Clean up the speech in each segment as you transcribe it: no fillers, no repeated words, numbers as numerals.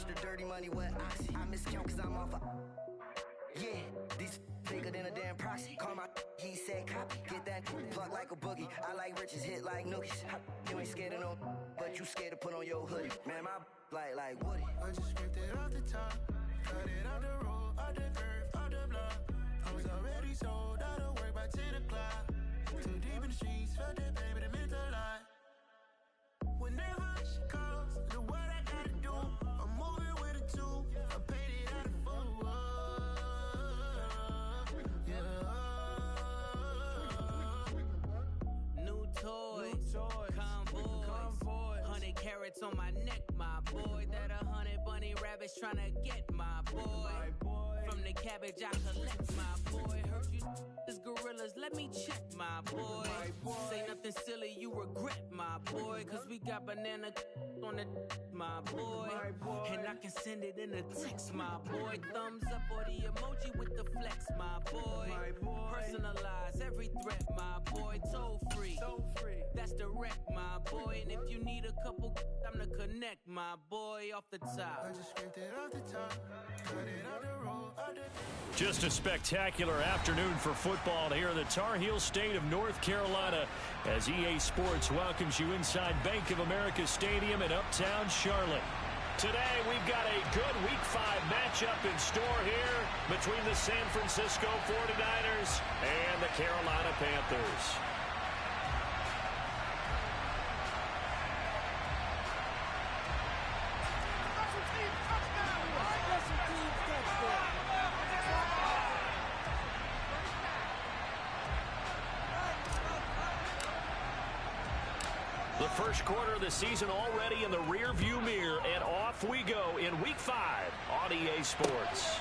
wash the dirty money with oxy. I miscount cause I'm off yeah, these bigger than a damn proxy. Call my he said copy. Get that plug like a boogie. I like riches, hit like nookies. You ain't scared of no, but you scared to put on your hoodie. Man, my like Woody. I just scraped it off the top. Cut it on the road, on the curve, on the block. I was already sold out of work by 10 o'clock. Too deep in the streets, felt that baby, that meant a lot. Whenever she calls, know what I gotta do. I'm moving with a two. I paid it out of full. Yeah. New toys, convoys, 100 carats on my neck, my boy. That 100 bunny rabbits tryna get my boy. From the cabbage I collect, my boy. Heard you is gorillas, let me check, my boy. Say nothing silly, you regret, my boy. Cause we got banana on the my boy. And I can send it in a text, my boy. Thumbs up or the emoji with the flex, my boy. Personalize every threat, my boy. Toll free, that's direct, my boy. And if you need a couple, I'm the connect, my boy. Off the top, I just scraped it off the top. Cut it on the road. Just a spectacular afternoon for football here in the Tar Heel state of North Carolina as EA Sports welcomes you inside Bank of America Stadium in Uptown Charlotte. Today we've got a good Week 5 matchup in store here between the San Francisco 49ers and the Carolina Panthers. The first quarter of the season already in the rear-view mirror, and off we go in Week 5 on EA Sports.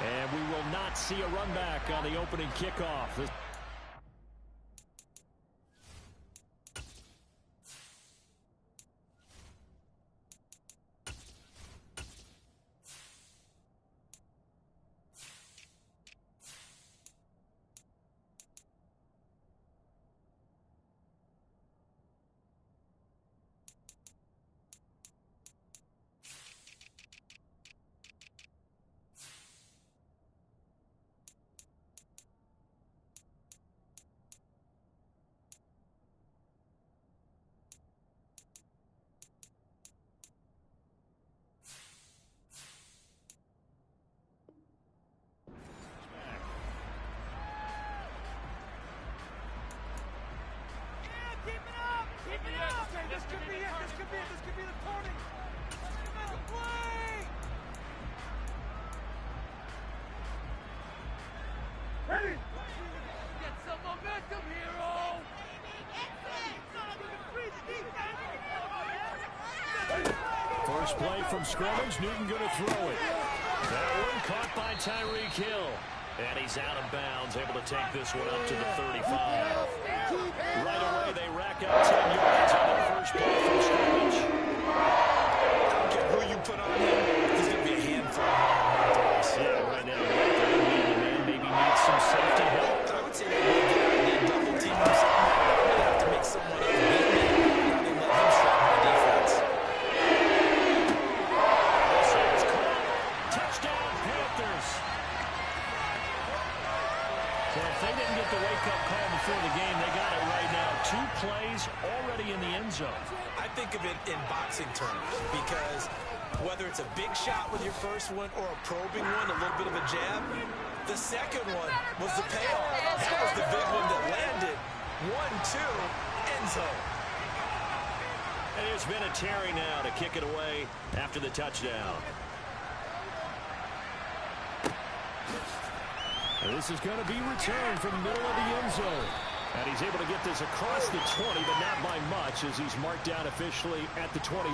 And we will not see a run back on the opening kickoff. This could be it. This could be it. This could be the turning. Play. Ready. Get some momentum, hero. First play from scrimmage. Newton going to throw it. That one caught by Tyreek Hill. And he's out of bounds, able to take this one up to the 35. Right away, they rack up 10 yards on the first play from scrimmage. I don't care who you put on him, he's going to be a handful. Yeah, right now, man, maybe needs some safety help. I would say they double team him somehow. They have to make someone else beat me, and then let him strap my defense. Touchdown, Panthers. So if they didn't get the wake-up call before the game, they got it right now. 2 plays already in the end zone. I think of it in boxing terms because whether it's a big shot with your first one or a probing one, a little bit of a jab, the second one was the payoff. That was the big one that landed. 1-2, end zone. And there's been a Terry now to kick it away after the touchdown. And this is going to be returned from the middle of the end zone. And he's able to get this across the 20, but not by much as he's marked down officially at the 21.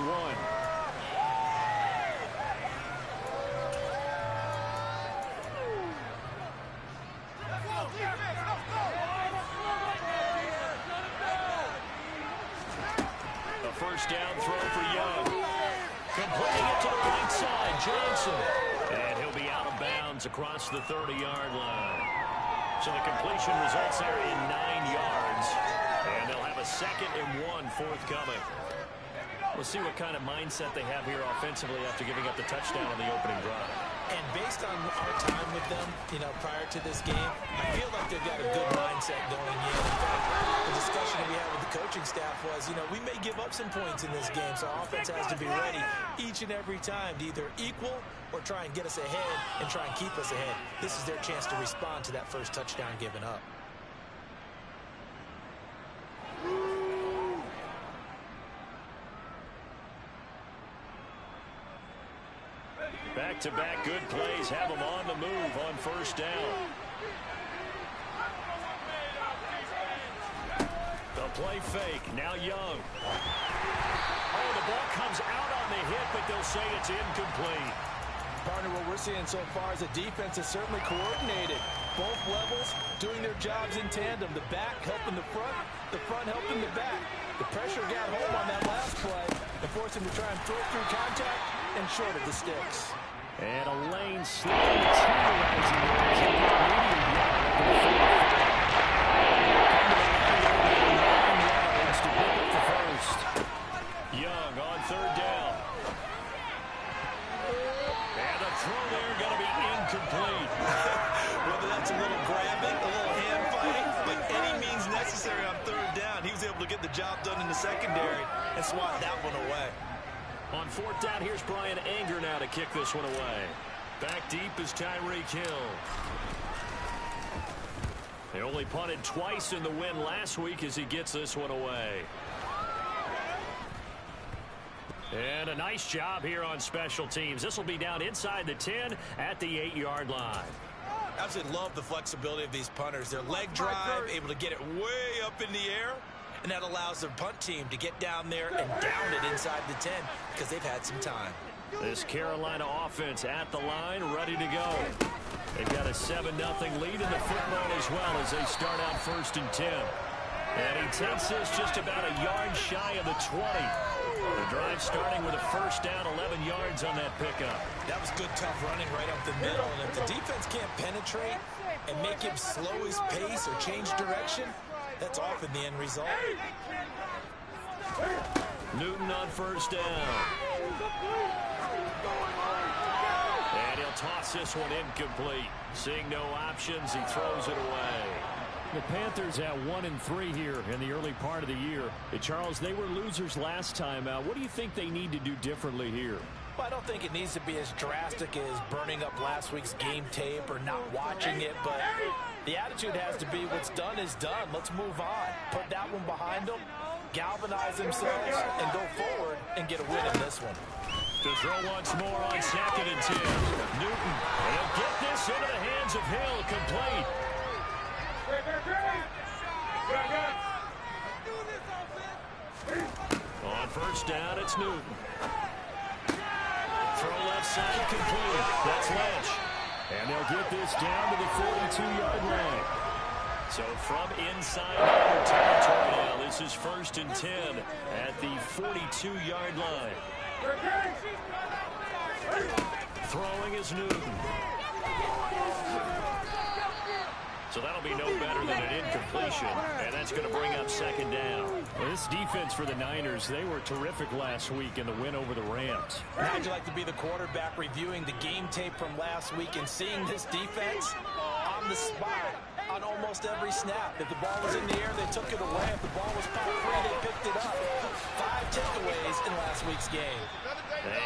A first down throw for Young. Completing it to the right side, Johnson. And he'll be out of bounds across the 30-yard line. So the completion results there in 9 yards. And they'll have a 2nd and 1 forthcoming. We'll see what kind of mindset they have here offensively after giving up the touchdown on the opening drive. And based on our time with them, prior to this game, I feel like they've got a good mindset going in. In fact, the discussion that we had with the coaching staff was, we may give up some points in this game, so our offense has to be ready each and every time to either equal or try and get us ahead and try and keep us ahead. This is their chance to respond to that first touchdown given up. Back-to-back good plays have them on the move on first down. The play fake, now Young. Oh, the ball comes out on the hit, but they'll say it's incomplete. Partner, what we're seeing so far is the defense is certainly coordinated. Both levels doing their jobs in tandem. The back helping the front helping the back. The pressure got home on that last play and forced him to try and throw through contact and short of the sticks. And a lane slowly materializing there. Taking a medium block to pick up the first. Young on third down. And the throw there going to be incomplete. Whether that's a little grabbing, a little hand fighting, but any means necessary on third down, he was able to get the job done in the secondary and swat that one away. On fourth down, here's Brian Anger now to kick this one away. Back deep is Tyreek Hill. They only punted twice in the win last week as he gets this one away. And a nice job here on special teams. This will be down inside the 10 at the 8-yard line. Absolutely love the flexibility of these punters. Their leg drive, able to get it way up in the air. And that allows their punt team to get down there and down it inside the 10 because they've had some time. This Carolina offense at the line, ready to go. They've got a 7-0 lead in the football as well as they start out first and 10. And he takes this just about a yard shy of the 20. The drive starting with a first down, 11 yards on that pickup. That was good, tough running right up the middle. And if the defense can't penetrate and make him slow his pace or change direction, that's often the end result. Newton on first down. And he'll toss this one incomplete. Seeing no options, he throws it away. The Panthers at 1-3 here in the early part of the year. Hey, Charles, they were losers last time out. What do you think they need to do differently here? Well, I don't think it needs to be as drastic as burning up last week's game tape or not watching it, but the attitude has to be what's done is done. Let's move on. Put that one behind them, galvanize themselves, and go forward and get a win in this one. To throw once more on second and 10. Newton, he'll get this into the hands of Hill, complete. On first down, it's Newton. Throw left side, complete. That's Lynch. And they'll get this down to the 42-yard line. So from inside our territory now, this is first and 10 at the 42-yard line. Throwing is Newton. So that'll be no better than an incompletion, and that's going to bring up second down. Well, this defense for the Niners, they were terrific last week in the win over the Rams. How'd you like to be the quarterback reviewing the game tape from last week and seeing this defense on the spot on almost every snap? If the ball was in the air, they took it away. If the ball was pop free, they picked it up. 5 takeaways in last week's game.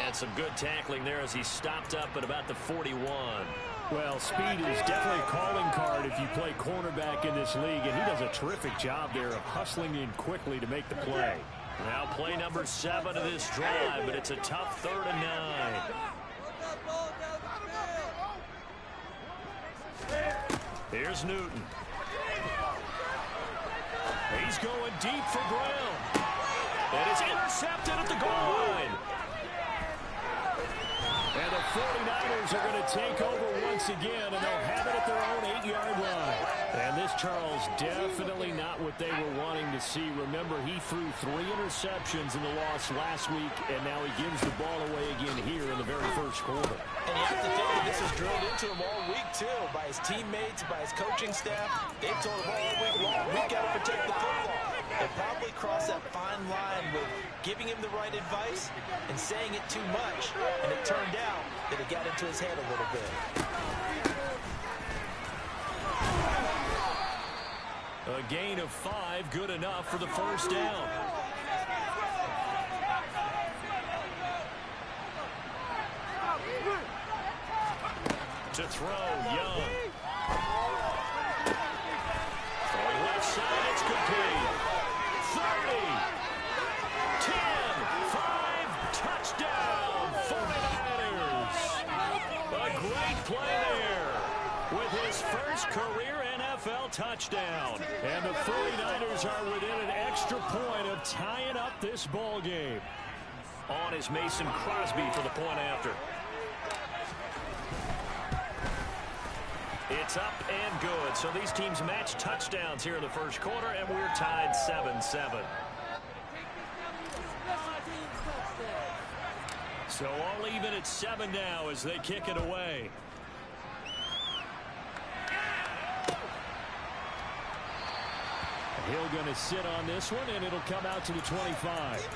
And some good tackling there as he stopped up at about the 41. Well, speed is definitely a calling card if you play cornerback in this league, and he does a terrific job there of hustling in quickly to make the play. Now play number 7 of this drive, but it's a tough 3rd and 9. Here's Newton. He's going deep for Brown. And it's intercepted at the goal line. And the 49ers are going to take over once again, and they'll have it at their own 8-yard line. And this, Charles, definitely not what they were wanting to see. Remember, he threw 3 interceptions in the loss last week, and now he gives the ball away again here in the very first quarter. And you have to think that this was drilled into him all week, too, by his teammates, by his coaching staff. They've told him all week long, we've got to protect the football. They probably crossed that fine line with giving him the right advice and saying it too much, and it turned out that it got into his head a little bit. A gain of 5, good enough for the first down. To throw, Young. Throwing left side, it's complete. 30, 10, 5, touchdown, 49ers. A great play there with his first career NFL touchdown. And the 49ers are within an extra point of tying up this ball game. On is Mason Crosby for the point after. It's up and good. So these teams match touchdowns here in the first quarter, and we're tied 7-7. So all even at 7 now as they kick it away. Hill going to sit on this one, and it'll come out to the 25.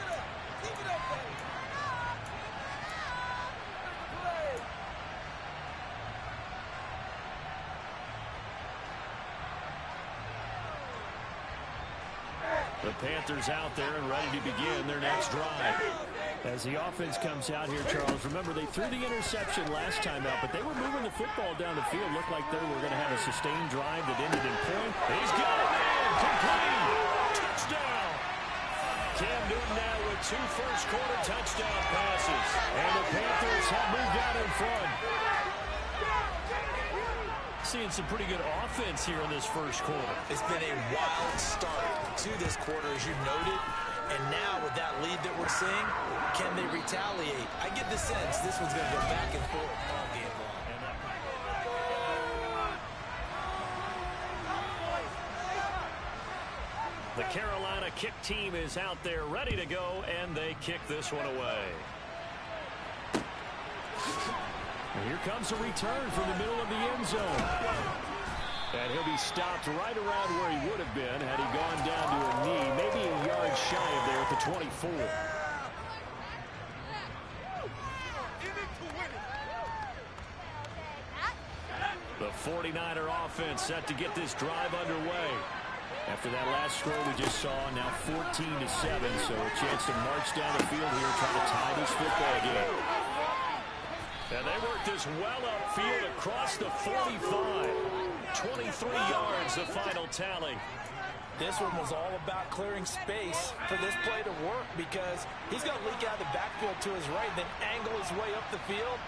The Panthers out there and ready to begin their next drive. As the offense comes out here, Charles, remember they threw the interception last time out, but they were moving the football down the field. Looked like they were going to have a sustained drive that ended in point. He's got it, man. Complete. Touchdown. Cam Newton now with 2 first-quarter touchdown passes. And the Panthers have moved out in front. Seeing some pretty good offense here in this first quarter. It's been a wild start to this quarter, as you noted. And now with that lead that we're seeing, can they retaliate? I get the sense this one's going to go back and forth all game long. The Carolina kick team is out there ready to go, and they kick this one away. And here comes a return from the middle of the end zone. And he'll be stopped right around where he would have been had he gone down to a knee, maybe a yard shy of there at the 24. The 49er offense set to get this drive underway. After that last score we just saw, now 14-7, so a chance to march down the field here, trying to tie this football game. And they work this well upfield across the 45. 23 yards, the final tally. This one was all about clearing space for this play to work, because he's going to leak out of the backfield to his right, then angle his way up the field,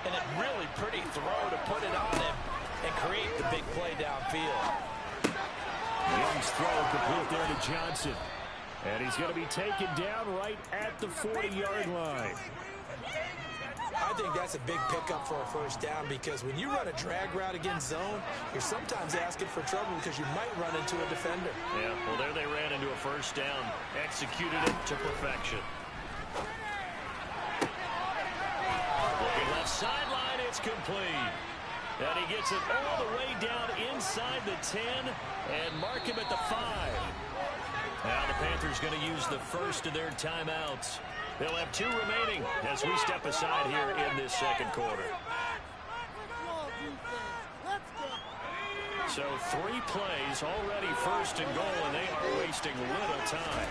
and a really pretty throw to put it on him and create the big play downfield. Young's throw complete there to Johnson. And he's going to be taken down right at the 40-yard line. I think that's a big pickup for a first down, because when you run a drag route against zone, you're sometimes asking for trouble because you might run into a defender. Yeah, well, there they ran into a first down, executed it to perfection. Looking left sideline, it's complete. And he gets it all the way down inside the 10 and mark him at the 5. Now the Panthers going to use the first of their timeouts. They'll have 2 remaining as we step aside here in this second quarter. So 3 plays, already first and goal, and they are wasting little time.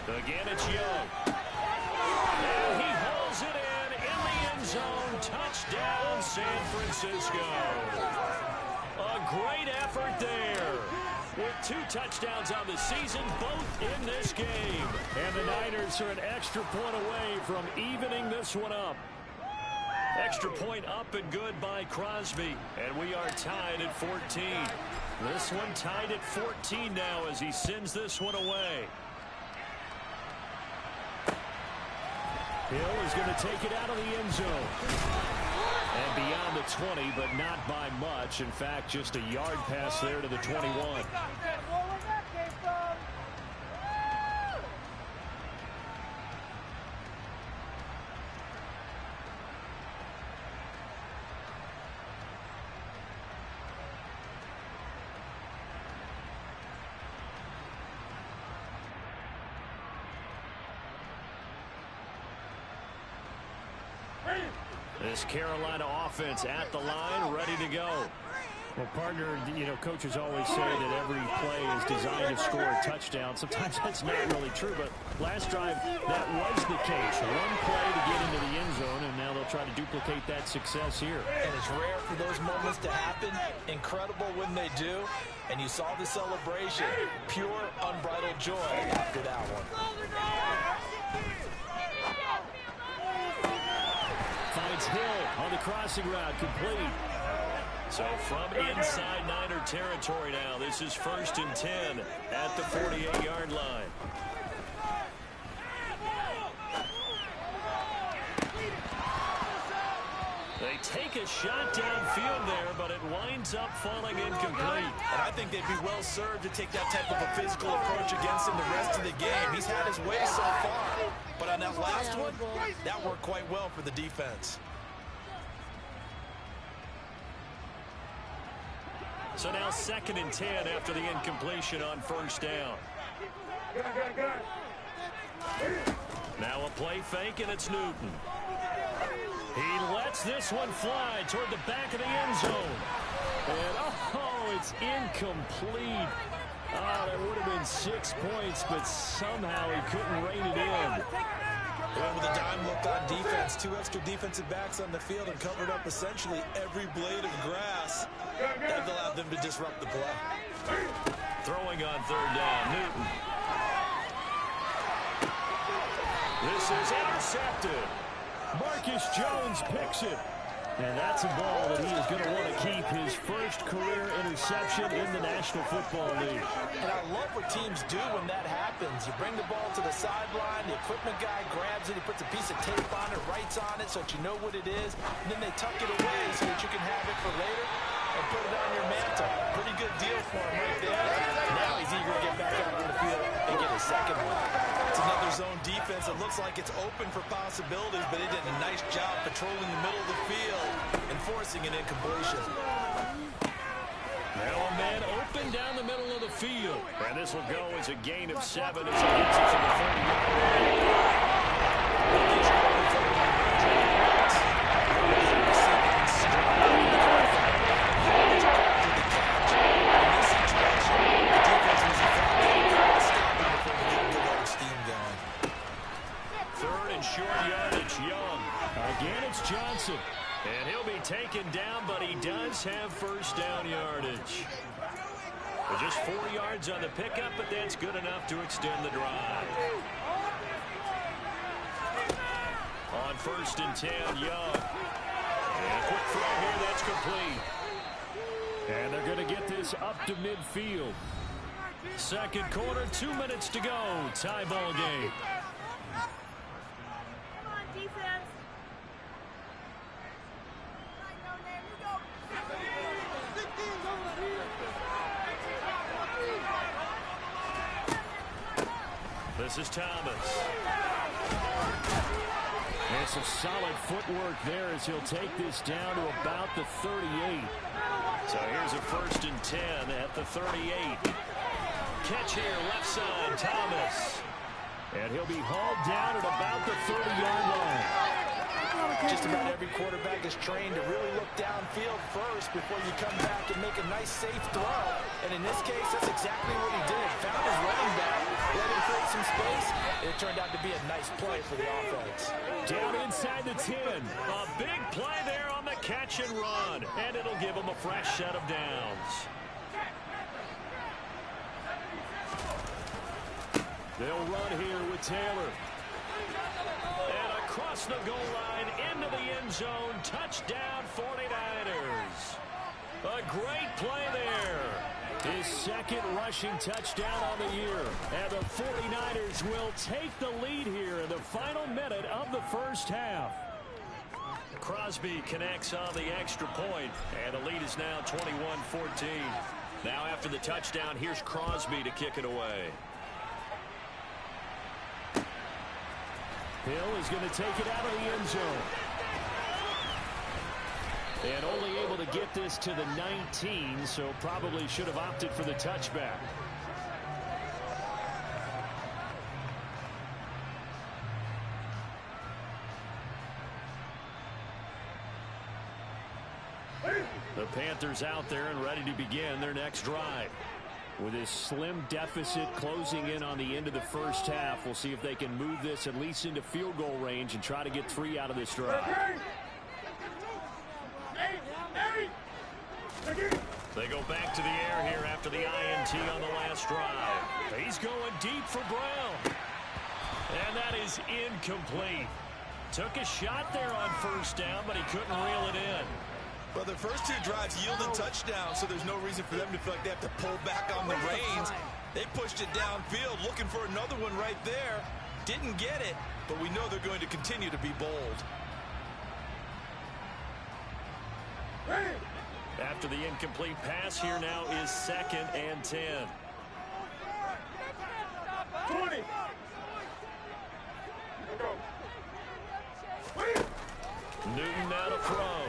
Again, it's Young. And he hauls it in the end zone. Touchdown, San Francisco. A great effort there. With 2 touchdowns on the season, both in this game. And the Niners are an extra point away from evening this one up. Extra point up and good by Crosby. And we are tied at 14. This one tied at 14 now as he sends this one away. Hill is going to take it out of the end zone. And beyond the 20, but not by much. In fact, just a yard pass there to the 21. This Carolina offense at the line, ready to go. Well, partner, coaches always say that every play is designed to score a touchdown. Sometimes that's not really true, but last drive, that was the case. One play to get into the end zone, and now they'll try to duplicate that success here. And it's rare for those moments to happen. Incredible when they do. And you saw the celebration. Pure, unbridled joy after that one. Finds Hill on the crossing route, complete. So from inside Niner territory now, this is 1st and 10 at the 48-yard line. They take a shot downfield there, but it winds up falling incomplete. And I think they'd be well served to take that type of a physical approach against him the rest of the game. He's had his way so far. But on that last one, that worked quite well for the defense. So now 2nd and 10 after the incompletion on 1st down. Now a play fake, and it's Newton. He lets this one fly toward the back of the end zone. And, it's incomplete. There would have been 6 points, but somehow he couldn't rein it in. Well, with a dime look on defense, 2 extra defensive backs on the field and covered up essentially every blade of grass. That allowed them to disrupt the play. Throwing on 3rd down, Newton. This is intercepted. Marcus Jones picks it. And that's a ball that he is going to want to keep, his first career interception in the National Football League. And I love what teams do when that happens. You bring the ball to the sideline, the equipment guy grabs it, he puts a piece of tape on it, writes on it so that you know what it is, and then they tuck it away so that you can have it for later and put it on your mantle. Pretty good deal for him right there. Now he's eager to get back out on the field and get his second one. It's another zone defense. It looks like it's open for possibilities, but he did a nice job patrolling the middle of the field and forcing an incompletion. Now a man open down the middle of the field. And this will go as a gain of 7 as he gets it to the 30-yard line. Again, it's Johnson. And he'll be taken down, but he does have 1st down yardage. Well, just 4 yards on the pickup, but that's good enough to extend the drive. On 1st and 10, Young. And a quick throw here, that's complete. And they're going to get this up to midfield. 2nd quarter, 2 minutes to go. Tie ball game. This is Thomas. And some solid footwork there as he'll take this down to about the 38. So here's a 1st and 10 at the 38. Catch here, left side, Thomas. And he'll be hauled down at about the 30-yard line. Just about every quarterback is trained to really look downfield first before you come back and make a nice, safe throw. And in this case, that's exactly what he did. Found his running back, let him create some space, and it turned out to be a nice play for the offense. Down inside the 10. A big play there on the catch and run. And it'll give him a fresh set of downs. They'll run here with Taylor. And across the goal line into the end zone. Touchdown 49ers. A great play there. His 2nd rushing touchdown on the year. And the 49ers will take the lead here in the final minute of the 1st half. Crosby connects on the extra point, and the lead is now 21-14. Now after the touchdown, here's Crosby to kick it away. Hill is going to take it out of the end zone. And only able to get this to the 19, so probably should have opted for the touchback. The Panthers out there and ready to begin their next drive. With this slim deficit closing in on the end of the first half, we'll see if they can move this at least into field goal range and try to get 3 out of this drive. They go back to the air here after the INT on the last drive. He's going deep for Brown. And that is incomplete. Took a shot there on first down, but he couldn't reel it in. Well, the first 2 drives yielded touchdowns, so there's no reason for them to feel like they have to pull back on the reins. They pushed it downfield, looking for another one right there. Didn't get it, but we know they're going to continue to be bold. After the incomplete pass, here now is 2nd and 10. 20. Newton now to throw.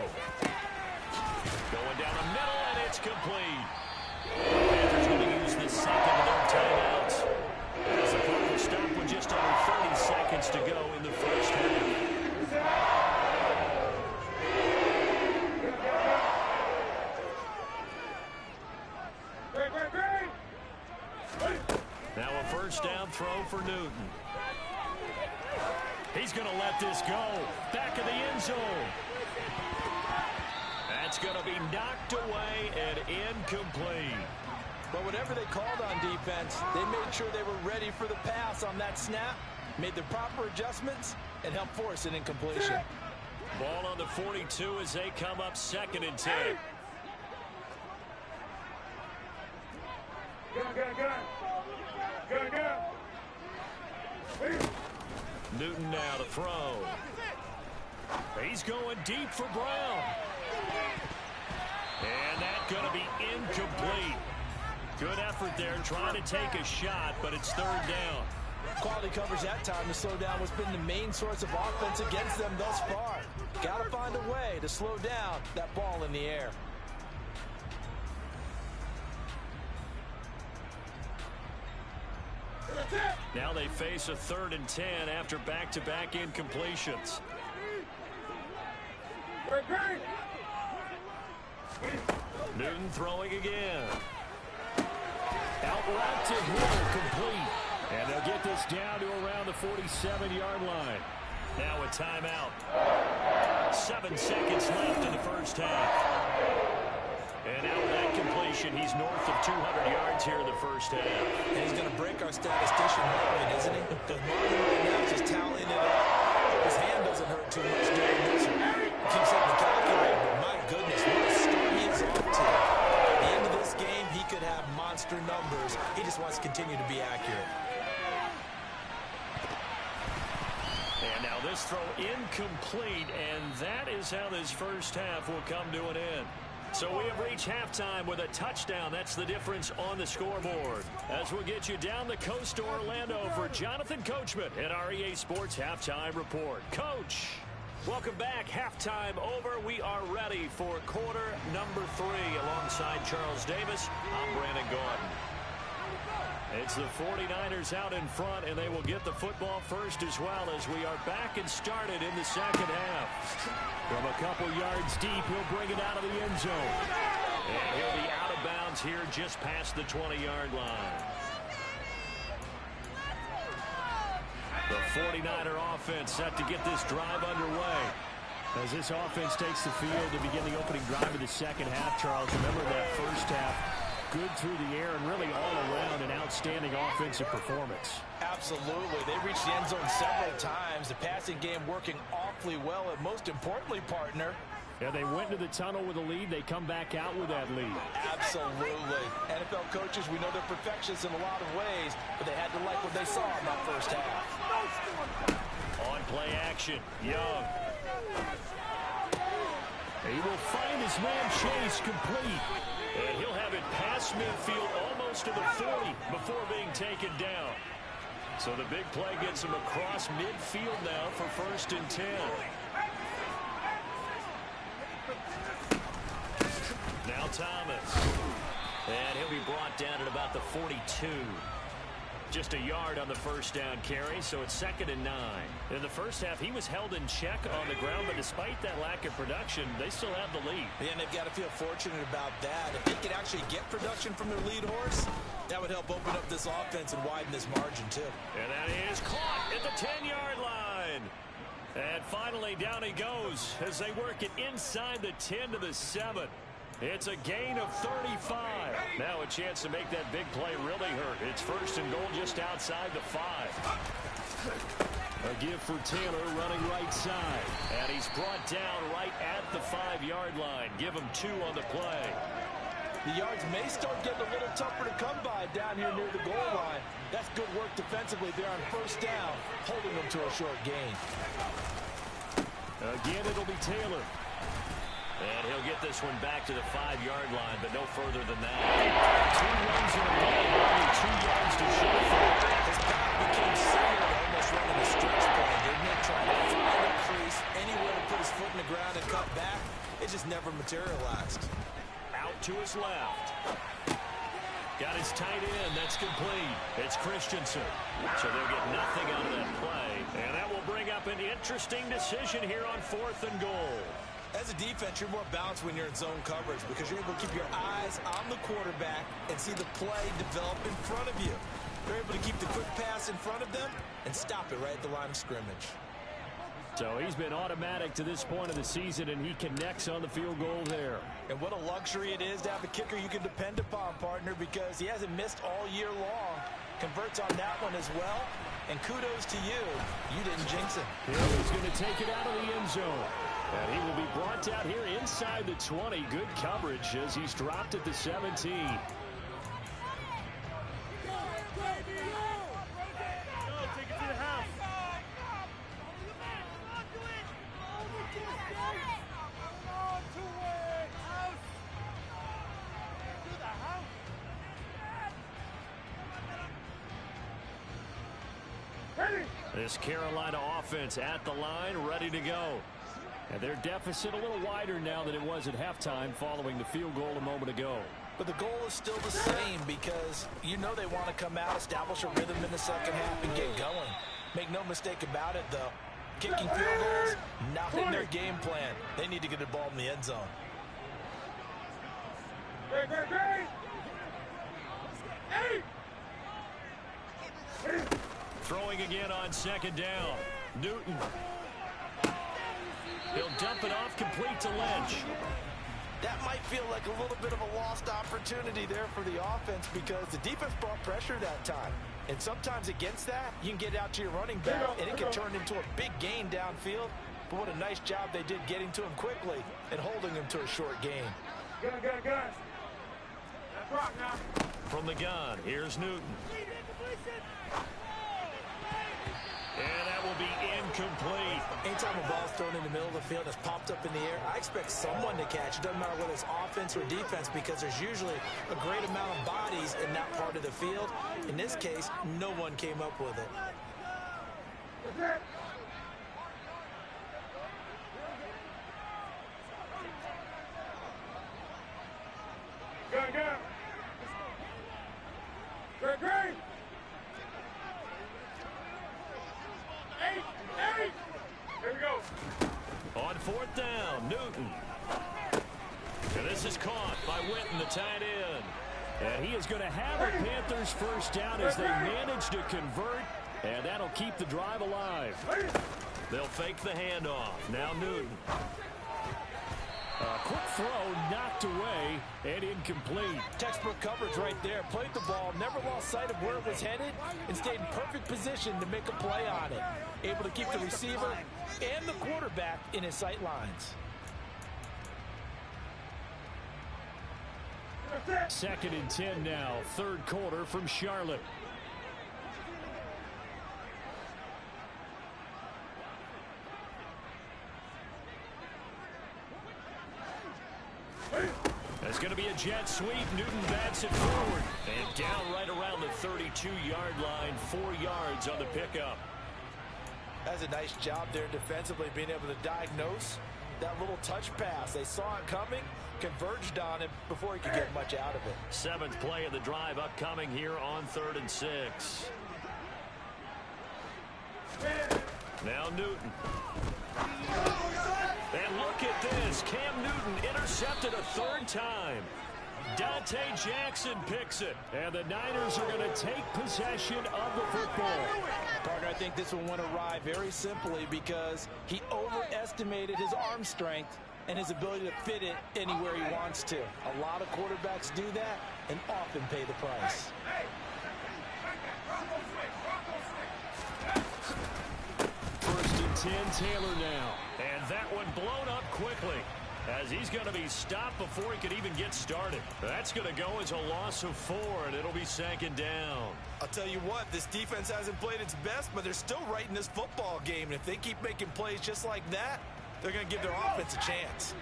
Going down the middle, and it's complete. The Panthers going to use the second of their timeouts. As the clock will stop with just under 30 seconds to go in the first half. Now a first down throw for Newton. He's going to let this go. Back of the end zone. That's going to be knocked away and incomplete. But whatever they called on defense, they made sure they were ready for the pass on that snap, made the proper adjustments, and helped force an incompletion. Ball on the 42 as they come up 2nd and 10. Newton now to throw. He's going deep for Brown. And that's going to be incomplete. Good effort there trying to take a shot, but it's 3rd down. Quality coverage that time to slow down what's been the main source of offense against them thus far. Got to find a way to slow down that ball in the air. Now they face a 3rd and 10 after back-to-back incompletions. Newton throwing again. Out route to Hill, complete. And they'll get this down to around the 47-yard line. Now a timeout. 7 seconds left in the first half. And out of that completion, he's north of 200 yards here in the first half. And he's going to break our statistician Marvin, isn't he? Because Marvin right now is just tallying it up. His hand doesn't hurt too much during this one. He keeps hitting the calculator, but my goodness, what a start he is off to. At the end of this game, he could have monster numbers. He just wants to continue to be accurate. And now this throw incomplete, and that is how this first half will come to an end. So we have reached halftime with a touchdown. That's the difference on the scoreboard. As we'll get you down the coast to Orlando for Jonathan Coachman at our EA Sports Halftime Report. Coach, welcome back. Halftime over. We are ready for quarter number 3 alongside Charles Davis. I'm Brandon Gordon. It's the 49ers out in front, and they will get the football first as well as we are back and started in the second half. From a couple yards deep, he'll bring it out of the end zone. And he'll be out of bounds here just past the 20-yard line. The 49er offense set to get this drive underway. As this offense takes the field to begin the opening drive of the second half, Charles, remember that first half, good through the air and really all around an outstanding offensive performance. Absolutely. They reached the end zone several times. The passing game working awfully well, and most importantly, partner, Yeah, they went into the tunnel with a lead. They come back out with that lead. absolutely. NFL coaches, we know they're perfectionists in a lot of ways, but they had to like what they saw in that first half. On play action, Young. He will find his man Chase complete. And he'll have it past midfield almost to the 40 before being taken down. So the big play gets him across midfield now for 1st and 10. Now Thomas. And he'll be brought down at about the 42. just a yard on the first down carry, so it's 2nd and 9. In the first half, he was held in check on the ground, but despite that lack of production, they still have the lead. Yeah, and they've got to feel fortunate about that. If they could actually get production from their lead horse, that would help open up this offense and widen this margin, too. And that is caught at the 10-yard line. And finally, down he goes as they work it inside the 10 to the 7. It's a gain of 35. Now a chance to make that big play really hurt. It's 1st and goal just outside the 5. A give for Taylor running right side. And he's brought down right at the 5-yard line. Give him 2 on the play. The yards may start getting a little tougher to come by down here near the goal line. That's good work defensively there on 1st down, holding them to a short gain. Again, it'll be Taylor. And he'll get this one back to the 5-yard line, but no further than that. 2 runs in a row, only 2 yards to show for it. His back became similar to almost running a stretch play, didn't it? Trying to find a crease, anywhere to put his foot in the ground and cut back. It just never materialized. Out to his left. Got his tight end. That's complete. It's Christensen. So they'll get nothing out of that play. And that will bring up an interesting decision here on 4th and goal. As a defense, you're more balanced when you're in zone coverage because you're able to keep your eyes on the quarterback and see the play develop in front of you. You're able to keep the quick pass in front of them and stop it right at the line of scrimmage. So he's been automatic to this point of the season, and he connects on the field goal there. And what a luxury it is to have a kicker you can depend upon, partner, because he hasn't missed all year long. Converts on that one as well. And kudos to you. You didn't jinx him. He's going to take it out of the end zone. And he will be brought out here inside the 20. Good coverage as he's dropped at the 17. This Carolina offense at the line, ready to go. And their deficit a little wider now than it was at halftime following the field goal a moment ago. But the goal is still the same because you know they want to come out, establish a rhythm in the second half, and get going. Make no mistake about it, though. Kicking field goals, not in their game plan. They need to get the ball in the end zone. Throwing again on 2nd down. Newton. He'll dump it off complete to Lynch. That might feel like a little bit of a lost opportunity there for the offense because the defense brought pressure that time. And sometimes against that, you can get out to your running back, and it can turn into a big gain downfield. But what a nice job they did getting to him quickly and holding him to a short gain. Gun. That's rock now. From the gun, here's Newton. And that will be incomplete. Anytime a ball's thrown in the middle of the field and it's popped up in the air, I expect someone to catch it. Doesn't matter whether it's offense or defense because there's usually a great amount of bodies in that part of the field. In this case, no one came up with it. Gun. Great. Here we go. On 4th down, Newton. And this is caught by Witten, the tight end. And he is going to have a Panthers first down as they manage to convert. And that'll keep the drive alive. They'll fake the handoff. Now Newton. A quick throw knocked away and incomplete. Textbook coverage right there. Played the ball, never lost sight of where it was headed, and stayed in perfect position to make a play on it. Able to keep the receiver and the quarterback in his sight lines. 2nd and 10 now. 3rd quarter from Charlotte. It's going to be a jet sweep. Newton bats it forward. And down right around the 32-yard line. 4 yards on the pickup. That's a nice job there defensively, being able to diagnose that little touch pass. They saw it coming, converged on him before he could get much out of it. 7th play of the drive upcoming here on 3rd and 6. Now Newton. And look at this. Cam Newton intercepted a 3rd time. Dante Jackson picks it. And the Niners are going to take possession of the football. Partner, I think this one went awry very simply because he overestimated his arm strength and his ability to fit it anywhere he wants to. A lot of quarterbacks do that and often pay the price. 1st and 10, Taylor now. And that one blown up quickly, as he's going to be stopped before he could even get started. That's going to go as a loss of 4, and it'll be 2nd down. I'll tell you what, this defense hasn't played its best, but they're still right in this football game. And if they keep making plays just like that, they're going to give their offense a chance.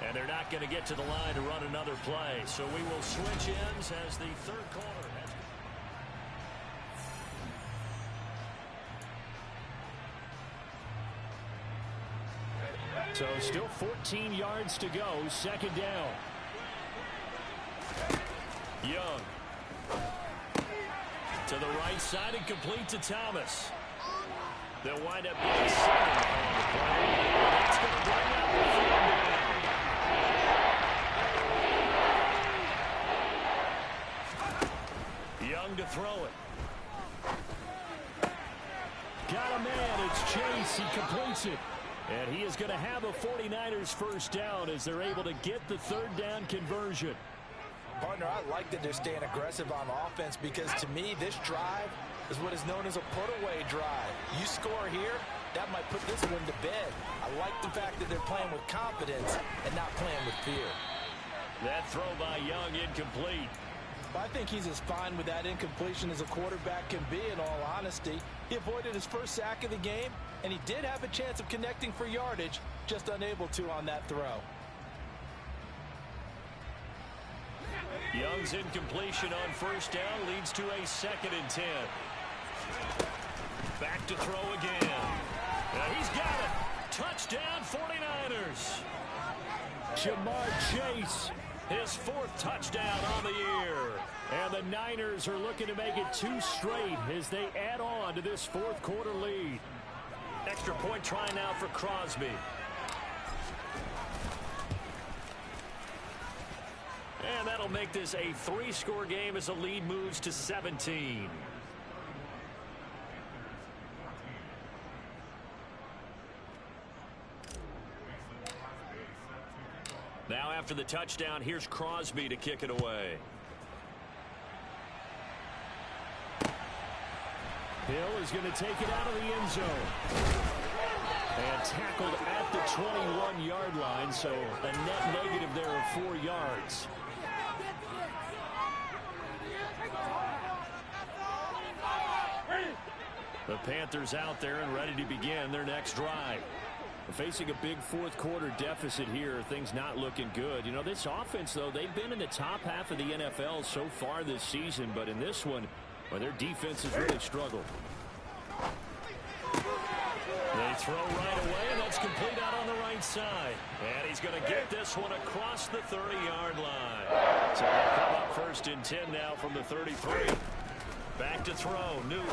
And they're not going to get to the line to run another play. So we will switch ends as the 3rd quarter has. So still 14 yards to go, 2nd down. Young. To the right side and complete to Thomas. They'll wind up being 7 on the play. That's going to bring up the 3rd down. Young to throw it. Got a man. It's Chase. He completes it. And he is going to have a 49ers 1st down as they're able to get the 3rd down conversion. Partner, I like that they're staying aggressive on offense because to me, this drive is what is known as a put-away drive. You score here, that might put this one to bed. I like the fact that they're playing with confidence and not playing with fear. That throw by Young incomplete. I think he's as fine with that incompletion as a quarterback can be, in all honesty. He avoided his 1st sack of the game, and he did have a chance of connecting for yardage, just unable to on that throw. Young's incompletion on 1st down leads to a 2nd and 10. Back to throw again. And he's got it. Touchdown 49ers. Jamar Chase, his 4th touchdown on the year. And the Niners are looking to make it 2 straight as they add on to this 4th quarter lead. Extra point try now for Crosby. And that'll make this a 3-score game as the lead moves to 17. Now after the touchdown, here's Crosby to kick it away. Hill is going to take it out of the end zone. And tackled at the 21-yard line, so a net negative there of 4 yards. The Panthers out there and ready to begin their next drive. Facing a big 4th quarter deficit here, things not looking good. You know, this offense, though, they've been in the top half of the NFL so far this season, but in this one, well, their defense has really struggled. They throw right away, and that's complete out on the right side. And he's going to get this one across the 30-yard line. So they'll come up 1st and 10 now from the 33. Back to throw, Newton.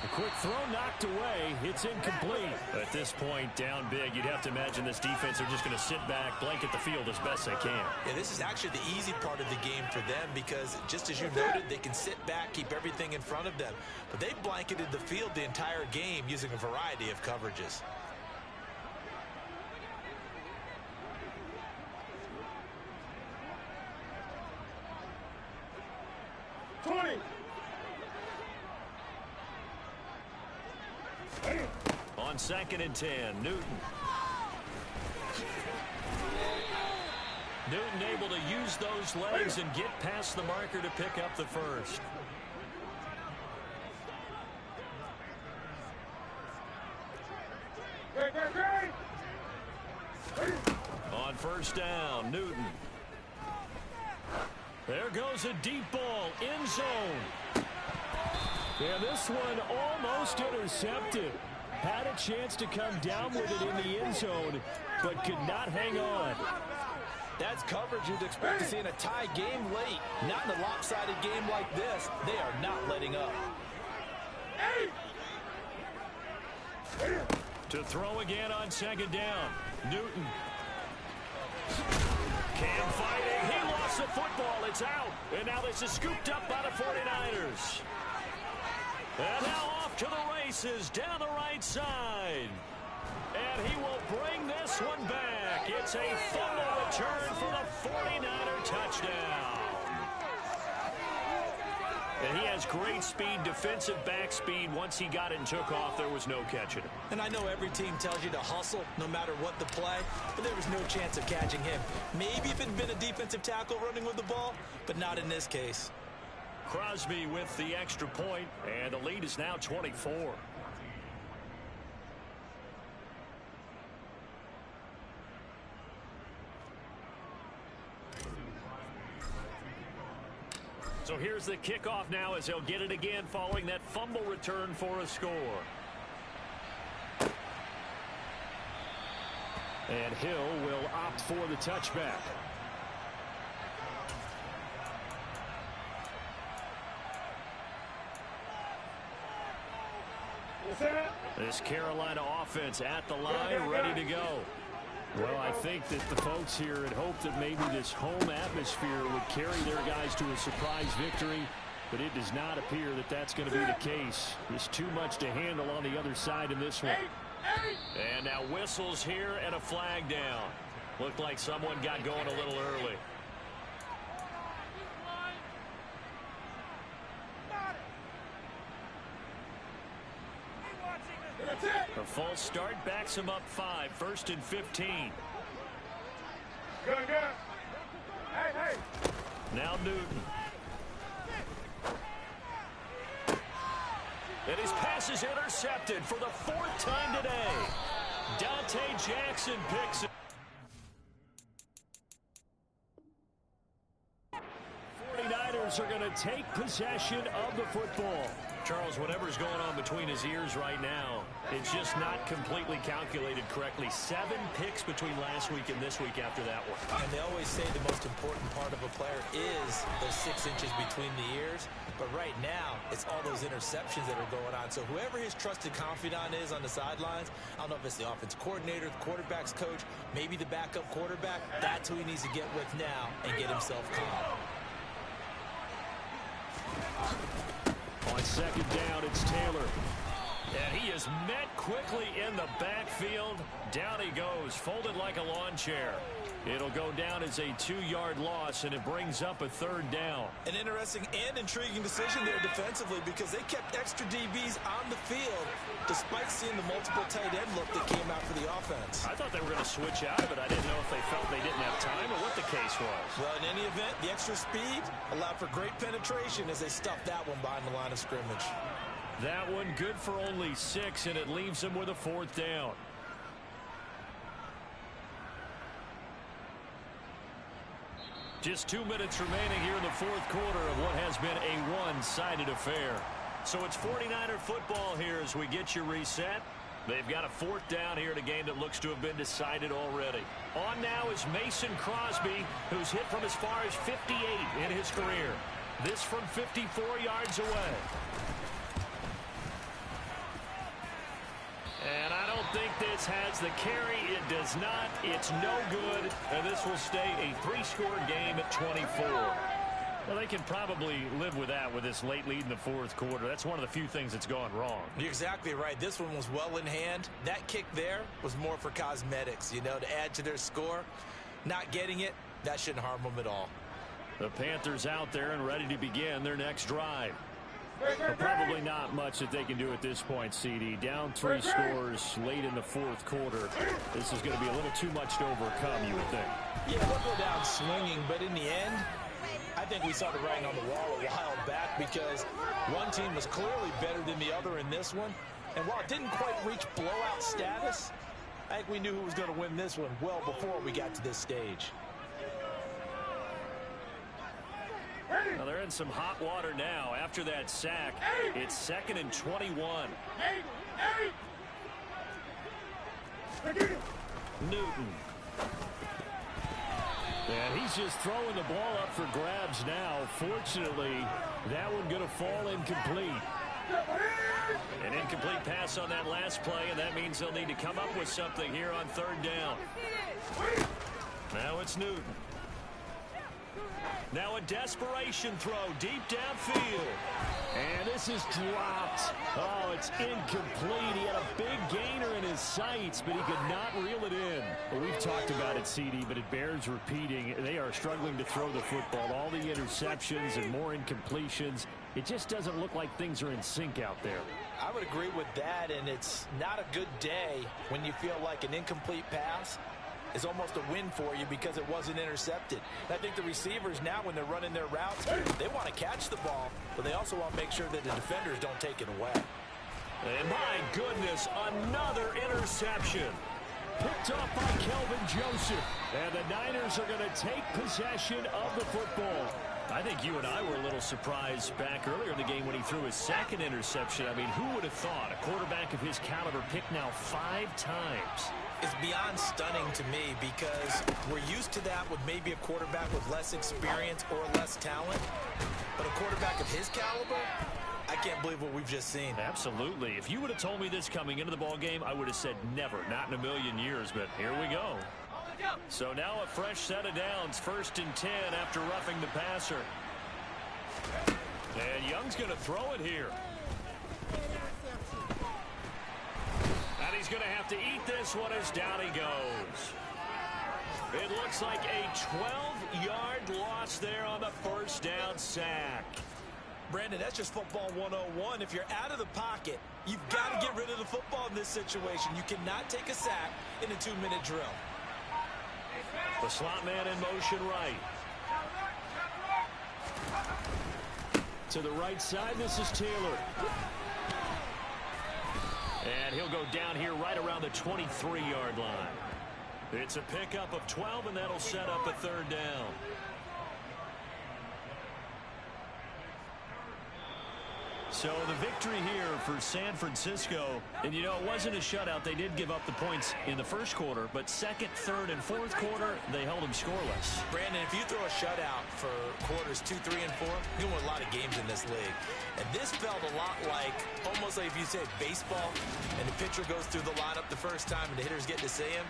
A quick throw knocked away. It's incomplete. At this point, down big, you'd have to imagine this defense are just going to sit back, blanket the field as best they can. Yeah, this is actually the easy part of the game for them because, just as you noted, they can sit back, keep everything in front of them. But they've blanketed the field the entire game using a variety of coverages. On 2nd and 10, Newton. Newton able to use those legs and get past the marker to pick up the 1st. On 1st down. Newton. There goes a deep ball. End zone. And this one almost intercepted. Had a chance to come down with it in the end zone, but could not hang on. That's coverage you'd expect to see in a tie game late. Not in a lopsided game like this. They are not letting up. To throw again on second down. Newton. Cam fighting. He lost the football. It's out. And now this is scooped up by the 49ers. And now off to the races down the right side. And he will bring this one back. It's a fumble return for the 49er touchdown. And he has great speed, defensive back speed. Once he got it and took off, there was no catching him. And I know every team tells you to hustle no matter what the play, but there was no chance of catching him. Maybe if it had been a defensive tackle running with the ball, but not in this case. Crosby with the extra point, and the lead is now 24. So here's the kickoff now as he'll get it again following that fumble return for a score. And Hill will opt for the touchback. This Carolina offense at the line, ready to go. Well, I think that the folks here had hoped that maybe this home atmosphere would carry their guys to a surprise victory, but it does not appear that that's going to be the case. There's too much to handle on the other side in this one. And now whistles here and a flag down. Looked like someone got going a little early. A false start backs him up 5. 1st and 15. Good. Hey. Now Newton. And his pass is intercepted for the 4th time today. Dante Jackson picks it. 49ers are going to take possession of the football. Charles, whatever's going on between his ears right now, it's just not completely calculated correctly. 7 picks between last week and this week after that one. And they always say the most important part of a player is those 6 inches between the ears. But right now, it's all those interceptions that are going on. So whoever his trusted confidant is on the sidelines, I don't know if it's the offense coordinator, the quarterback's coach, maybe the backup quarterback, that's who he needs to get with now and get himself calm. On second down, it's Taylor. And he is met quickly in the backfield. Down he goes, folded like a lawn chair. It'll go down as a 2-yard loss, and it brings up a 3rd down. An interesting and intriguing decision there defensively because they kept extra DBs on the field despite seeing the multiple tight end look that came out for the offense. I thought they were going to switch out of it. I didn't know if they felt they didn't have time or what the case was. Well, in any event, the extra speed allowed for great penetration as they stuffed that one behind the line of scrimmage. That one good for only 6, and it leaves them with a 4th down. Just 2 minutes remaining here in the 4th quarter of what has been a one-sided affair. So it's 49er football here as we get you reset. They've got a 4th down here in a game that looks to have been decided already. On now is Mason Crosby, who's hit from as far as 58 in his career. This from 54 yards away. And I don't think this has the carry. It does not. It's no good. And this will stay a 3-score game at 24. Well, they can probably live with that with this late lead in the 4th quarter. That's one of the few things that's gone wrong. You're exactly right. This one was well in hand. That kick there was more for cosmetics, you know, to add to their score. Not getting it, that shouldn't harm them at all. The Panthers out there and ready to begin their next drive. But probably not much that they can do at this point, CD. Down 3 scores late in the 4th quarter. This is going to be a little too much to overcome, you would think. Yeah, they'll go down swinging, but in the end, I think we saw the writing on the wall a while back because one team was clearly better than the other in this one. And while it didn't quite reach blowout status, I think we knew who was going to win this one well before we got to this stage. Well, they're in some hot water now. After that sack, it's 2nd and 21. Newton. And he's just throwing the ball up for grabs now. Fortunately, that one going to fall incomplete. An incomplete pass on that last play, and that means they'll need to come up with something here on 3rd down. Now it's Newton. Now a desperation throw deep downfield. And this is dropped. Oh, it's incomplete. He had a big gainer in his sights, but he could not reel it in. Well, we've talked about it, CD, but it bears repeating. They are struggling to throw the football. All the interceptions and more incompletions. It just doesn't look like things are in sync out there. I would agree with that, and it's not a good day when you feel like an incomplete pass is almost a win for you because it wasn't intercepted. And I think the receivers now, when they're running their routes, they want to catch the ball, but they also want to make sure that the defenders don't take it away. And my goodness, another interception. Picked off by Kelvin Joseph. And the Niners are going to take possession of the football. I think you and I were a little surprised back earlier in the game when he threw his 2nd interception. I mean, who would have thought a quarterback of his caliber picked now 5 times? It's beyond stunning to me because we're used to that with maybe a quarterback with less experience or less talent. But a quarterback of his caliber, I can't believe what we've just seen. Absolutely. If you would have told me this coming into the ball game, I would have said never, not in a million years. But here we go. So now a fresh set of downs, 1st and 10 after roughing the passer. And Young's going to throw it here. And he's going to have to eat this one as down he goes. It looks like a 12-yard loss there on the 1st down sack. Brandon, that's just football 101. If you're out of the pocket, you've got to get rid of the football in this situation. You cannot take a sack in a 2-minute drill. The slot man in motion right. To the right side, this is Taylor. And he'll go down here right around the 23-yard line. It's a pickup of 12, and that'll set up a 3rd down. So the victory here for San Francisco. And, you know, it wasn't a shutout. They did give up the points in the 1st quarter, but 2nd, 3rd, and 4th quarter, they held them scoreless. Brandon, if you throw a shutout for quarters 2, 3, and 4, you win a lot of games in this league. And this felt a lot like, almost like if you say baseball, and the pitcher goes through the lineup the first time, and the hitters get to see him,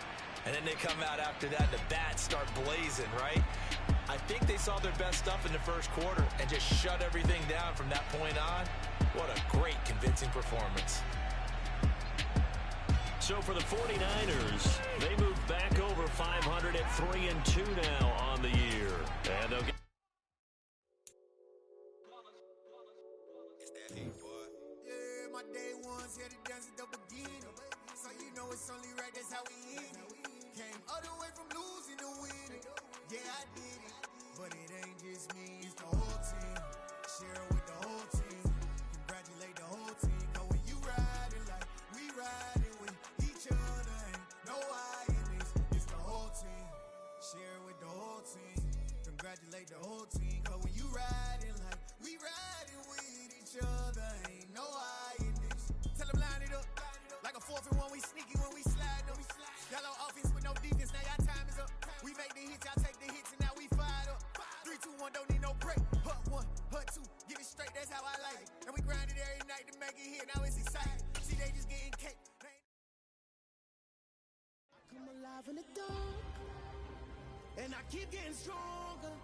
and then they come out after that, and the bats start blazing, right? I think they saw their best stuff in the 1st quarter and just shut everything down from that point on. What a great, convincing performance. So for the 49ers, they move back over 500 at 3-2 now on the year. And they'll get... Yeah, my day ones here to dance at the beginning. So you know it's only right, that's how we end it. Came all the way from losing to winning. Yeah, I did it. But it ain't just me, it's the whole team. Share it with the whole team. Congratulate the whole team. Cause when you riding like we riding with each other, ain't no I in this. It's the whole team. Share it with the whole team. Congratulate the whole team. Cause when you riding like we riding with each other, ain't no I in this. Tell them line it up. Like a 4th and 1, we sneaky when we slide them. Y'all on offense with no defense, now y'all time is up. We make the hits, y'all take the hits, and now we fired up. 3, 2, 1, don't need no break. Hut 1, hut 2, get it straight, that's how I like it. And we grind it every night to make it here, now it's exciting. See, they just getting cake. Come alive in the dark, and I keep getting stronger.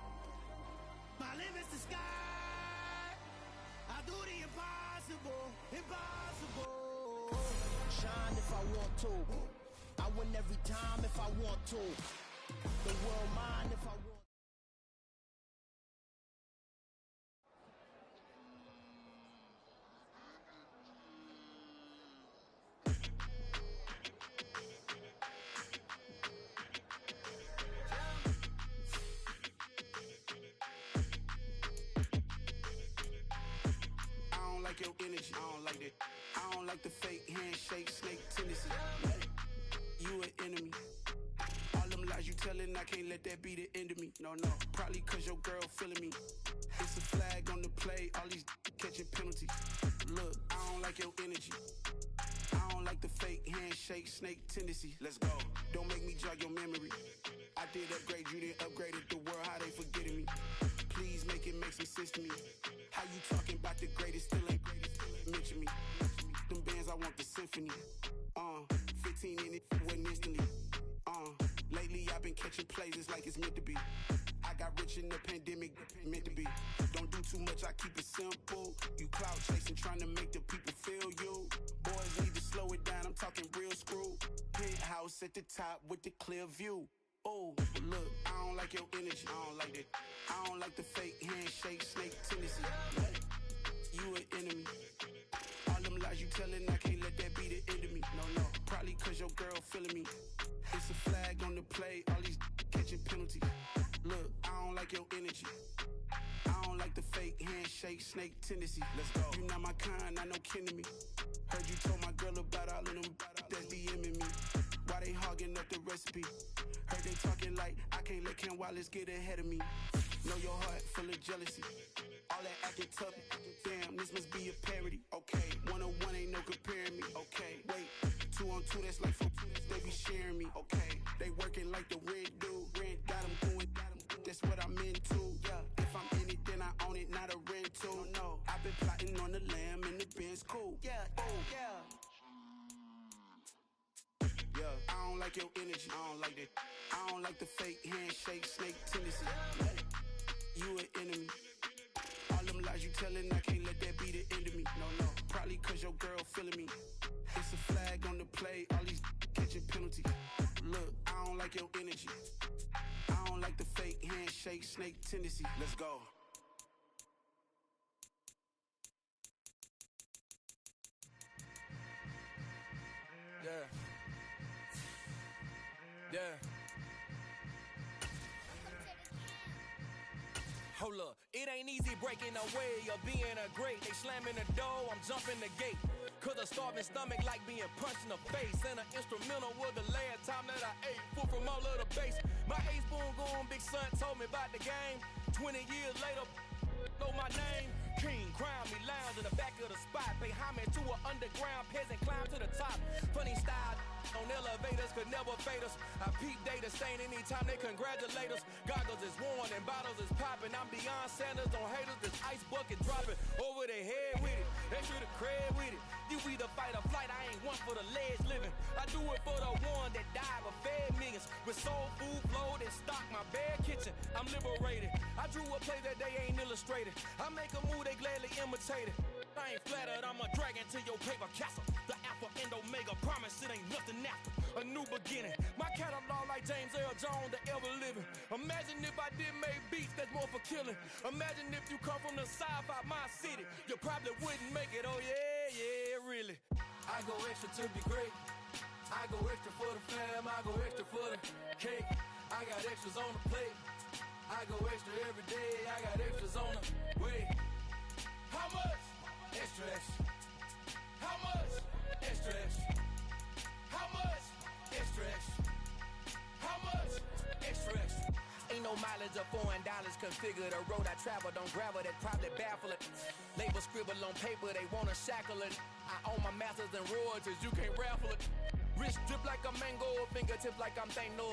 My limit's the sky. I do the impossible, impossible. Shine if I want to. I win every time if I want to. The world mine if I want. I don't like your energy. I don't like that. I don't like the fake handshake, snake tendency. You you an enemy. All them lies you telling, I can't let that be the end of me. No, probably cause your girl feeling me. It's a flag on the play, all these catching penalties. Look, I don't like your energy. I don't like the fake handshake, snake tendency. Let's go. Don't make me jog your memory. I did upgrade, you didn't upgrade it. The world, how they forgetting me. Please make it make some sense to me. How you talking about the greatest, still ain't greatest, mention me. Them bands, I want the symphony. 15 in it, wasn't instantly. Lately I've been catching plays, it's like it's meant to be. I got rich in the pandemic, meant to be. Don't do too much, I keep it simple. You clout chasing, trying to make the people feel you. Boys need to slow it down, I'm talking real screw. Penthouse at the top with the clear view. Oh, look, I don't like your energy, I don't like it. I don't like the fake handshake, snake tendency. You an enemy. All them lies you telling, I can't let that be the end of me. No, probably cause your girl feeling me. It's a flag on the play, all these catching penalties. Look, I don't like your energy. I don't like the fake handshake, snake tendency. Let's go. You not my kind, I know kin to me. Heard you told my girl about all of them that's DMing me. Why they hogging up the recipe? Heard they talking like I can't let Ken Wallace get ahead of me. Know your heart full of jealousy. All that acting tough, damn, this must be a parody. Okay, 1-on-1 ain't no comparing me. Okay, wait, 2-on-2, that's like 4, they be sharing me. Okay, they working like the rent dude. Rent got them going, that's what I'm into. Yeah, if I'm in it, then I own it, not a rental. No, I've been plotting on the lamb and the Benz cool. Yeah, oh, yeah. Yeah, I don't like your energy, I don't like that. I don't like the fake handshake, snake tendency. You an enemy. All them lies you telling, I can't let that be the end of me. No, probably cause your girl feeling me. It's a flag on the play, all these catching penalties. Look, I don't like your energy. I don't like the fake handshake, snake tendency. Let's go. Yeah. Hold up, it ain't easy breaking away or being a great. They slamming the door, I'm jumping the gate. Cause a starving stomach like being punched in the face. And an instrumental was the last time that I ate food from all of the base. My A-spoon goon, big son told me about the game. 20 years later, know my name. King, crown me, lounge in the back of the spot. Pay homage to an underground peasant, climb to the top. Funny style on elevators could never fade us. I peep data stain anytime they congratulate us. Goggles is worn and bottles is popping. I'm Deion Sanders on haters, this ice bucket dropping over their head with it. Extra the cred with it. You either fight or flight, I ain't one for the ledge living. I do it for the one that died but fed millions. With soul food flowed and stocked my bad kitchen. I'm liberated. I drew a play that they ain't illustrated. I make a move they gladly imitated. I ain't flattered, I'm a dragon to your paper castle. The Alpha and Omega, promise it ain't nothing after. A new beginning. My catalog like James Earl Jones, the ever living. Imagine if I did make beats that's more for killing. Imagine if you come from the south out my city. You probably wouldn't make it, oh yeah, really. I go extra to be great. I go extra for the fam, I go extra for the cake. I got extras on the plate. I go extra every day, I got extras on the way. How much? Extra, extra. How much? Extra, extra. How much? Extra, extra. How much? Extra, extra. Ain't no mileage of $4 configure the road I travel. Don't gravel, that probably baffle it. Label scribble on paper, they wanna shackle it. I own my masters and royalties, you can't raffle it. Wrist drip like a mango, fingertips like I'm Thanos.